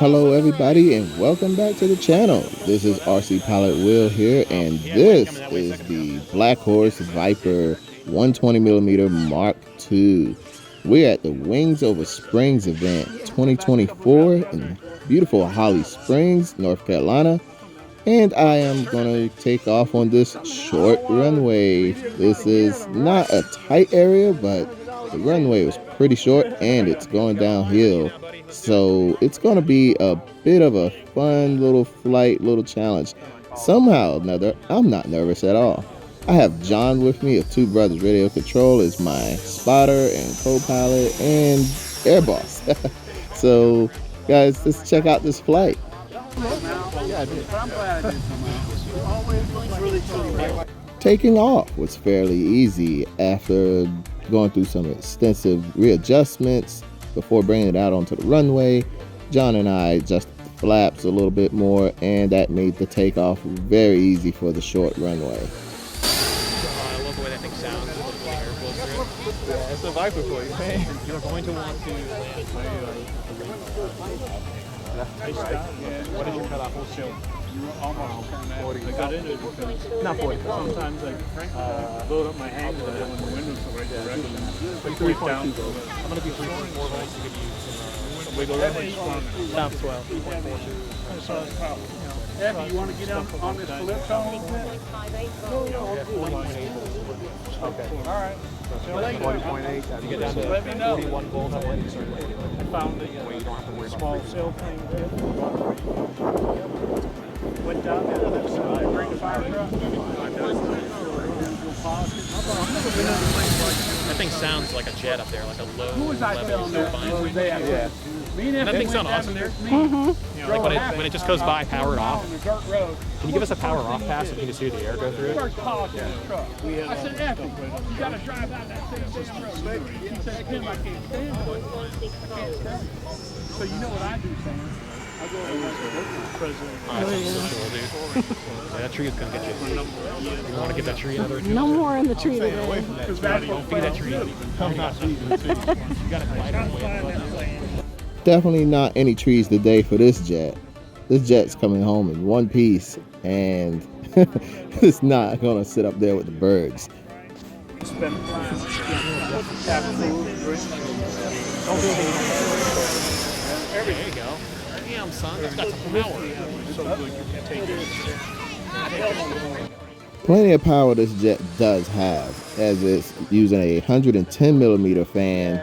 Hello everybody and welcome back to the channel. This is RC Pilot Will here and this is the Blackhorse Viper 120mm Mark II. We're at the Wings Over Springs event 2024 in beautiful Holly Springs, North Carolina. And I am going to take off on this short runway. This is not a tight area, but the runway was pretty short and it's going downhill. So it's going to be a bit of a fun little flight, little challenge. Somehow or another, I'm not nervous at all. I have John with me of Two Brothers Radio Control as my spotter and co-pilot and air boss. So guys, let's check out this flight. Taking off was fairly easy after going through some extensive readjustments before bringing it out onto the runway. John and I adjusted the flaps a little bit more, and that made the takeoff very easy for the short runway. I love the way that thing sounds with the air flows through it. Yeah, it's a Viper for you, man. You're going to want to What is your cutoff? We'll show. You were almost 40. I got into it because Not 40. sometimes I load up my hands and then when the windows are right directly, but 3.2. I'm going to be 3.4 volts to give you some wiggle room. Sounds well. 3.42. Abby, you want to get on this phillips on a little bit? Okay. All right. 40.8. You get down to Let me know. 41 volts. I found a small sailplane kit. Went down there to that side. Bring the fire truck. That thing sounds like a jet up there, like a low Who was I level telling turbine. Yeah. Doesn't that thing sound awesome there? You know, like when it just goes by powered off. Can you give us a power off pass so we can just hear the air go through it? I said, Effie, you got to drive out that thing. He said, Tim, I can't stand it. I can't stand it. So you know what I do, Sam? I go over to the president. Oh, that's so cool, dude. Yeah, that tree is going to get you. You want to get that tree another No more in the tree today. Don't feed that tree. I'm not feeding the tree. You got to glide away. Definitely not any trees today for this jet. This jet's coming home in one piece and it's not going to sit up there with the birds. Spend time, have food, drink. There you go. Damn, son. It's got some power. So good you can take it. Plenty of power this jet does have, as it's using a 110mm fan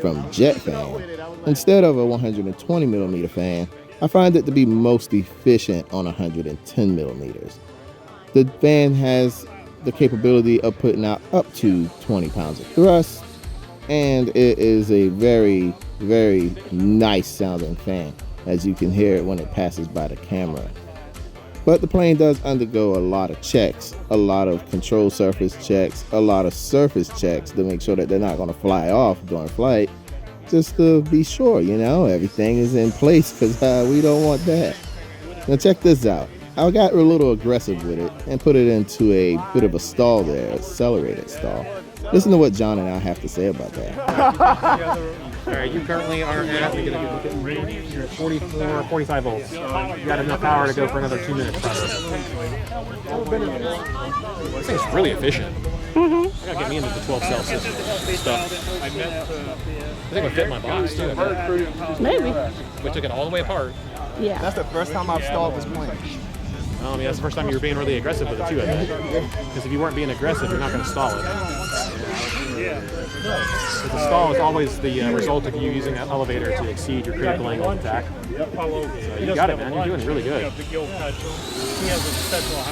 from Jet Fan instead of a 120mm fan. I find it to be most efficient on 110mm. The fan has the capability of putting out up to 20 pounds of thrust, and it is a very, very nice sounding fan, as you can hear it when it passes by the camera. But the plane does undergo a lot of checks, a lot of control surface checks, a lot of surface checks to make sure that they're not going to fly off during flight, just to be sure, you know, everything is in place, because we don't want that. Now check this out. I got a little aggressive with it and put it into a bit of a stall there, accelerated stall. Listen to what John and I have to say about that. All right, you currently are at 44, 45 volts. You got enough power to go for another 2 minutes probably. This thing's really efficient. I gotta get me into the 12 Celsius stuff. I think it would fit my box too. Maybe. We took it all the way apart. Yeah. That's the first time I've stalled this plane. I mean, that's the first time you were being really aggressive with it too, I think. Because if you weren't being aggressive, you're not going to stall it. So the stall is always the result of you using that elevator to exceed your critical angle of attack. So you got it, man. You're doing really good.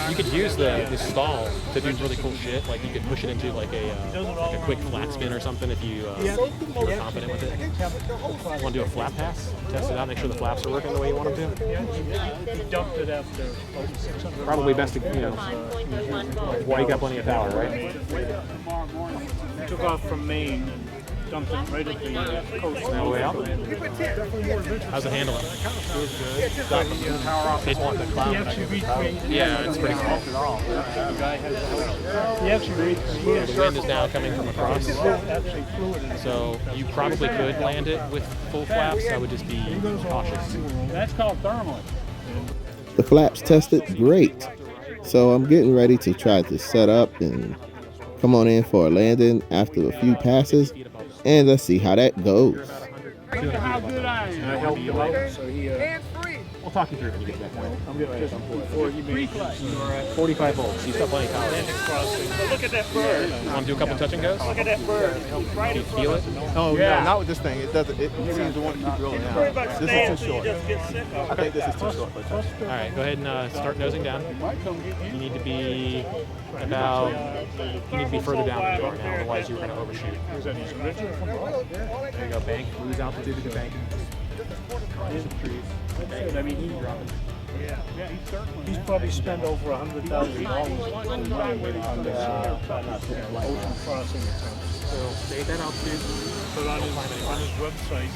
You could use the stall to do really cool shit. Like you could push it into like a quick flat spin or something if you were confident with it. You want to do a flap pass? Test it out, make sure the flaps are working the way you want them to. He dumped it after Probably best to, you know, while you got plenty of power, right? took off from Maine. Dumped it right at the coast. Now way out. How's it handling? He actually recreated. Yeah, it's pretty small. He actually recreated. The wind is now coming from across. Actually flew it in. So you probably could land it with full flaps. I would just be cautious. That's called thermal. The flaps tested great. So I'm getting ready to try to set up and come on in for a landing after a few passes, and let's see how that goes. Look at how good I am. I helped him out, so he. We'll talk you through it when you get to that point. I'm getting just before he made 45 volts. You still plenty of power. But look at that bird. Want to do a couple touch and goes? Look at that bird. Can you feel it? Oh, Yeah. no, not with this thing. It doesn't. It seems to want to keep rolling out. This is too short. I think this is too short. All right, go ahead and start nosing down. You need to be further down than you are now, otherwise you're going to overshoot. There you go, bank. Lose altitude to the bank. I mean, he's probably spent over $100,000 on ocean crossing attempts. So stay at that altitude. But on his website,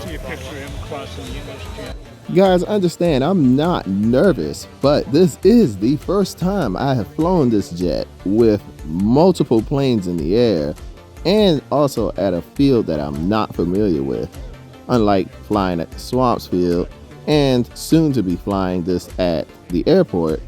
see a picture of him crossing the English Channel. Guys, understand I'm not nervous, but this is the first time I have flown this jet with multiple planes in the air and also at a field that I'm not familiar with. Unlike flying at the Swamps field and soon to be flying this at the airport,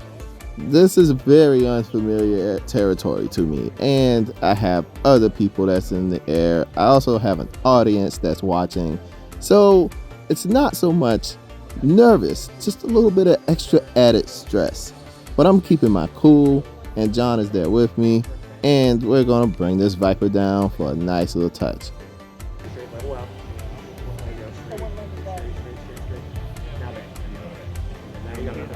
this is very unfamiliar territory to me, and I have other people that's in the air. I also have an audience that's watching, so it's not so much nervous, just a little bit of extra added stress. But I'm keeping my cool, and John is there with me, and we're gonna bring this Viper down for a nice little touch. Straight level out. There you go. Straight. Now back. Now you got enough.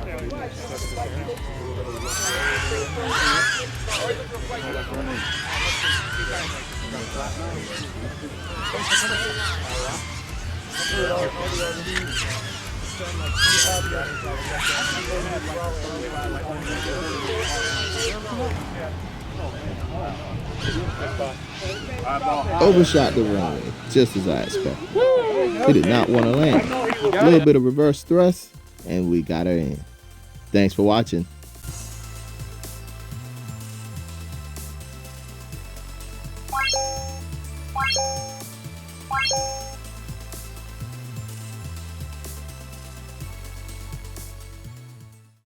Overshot the runway, just as I expected. He did not want to land. A little bit of reverse thrust, and we got her in. Thanks for watching.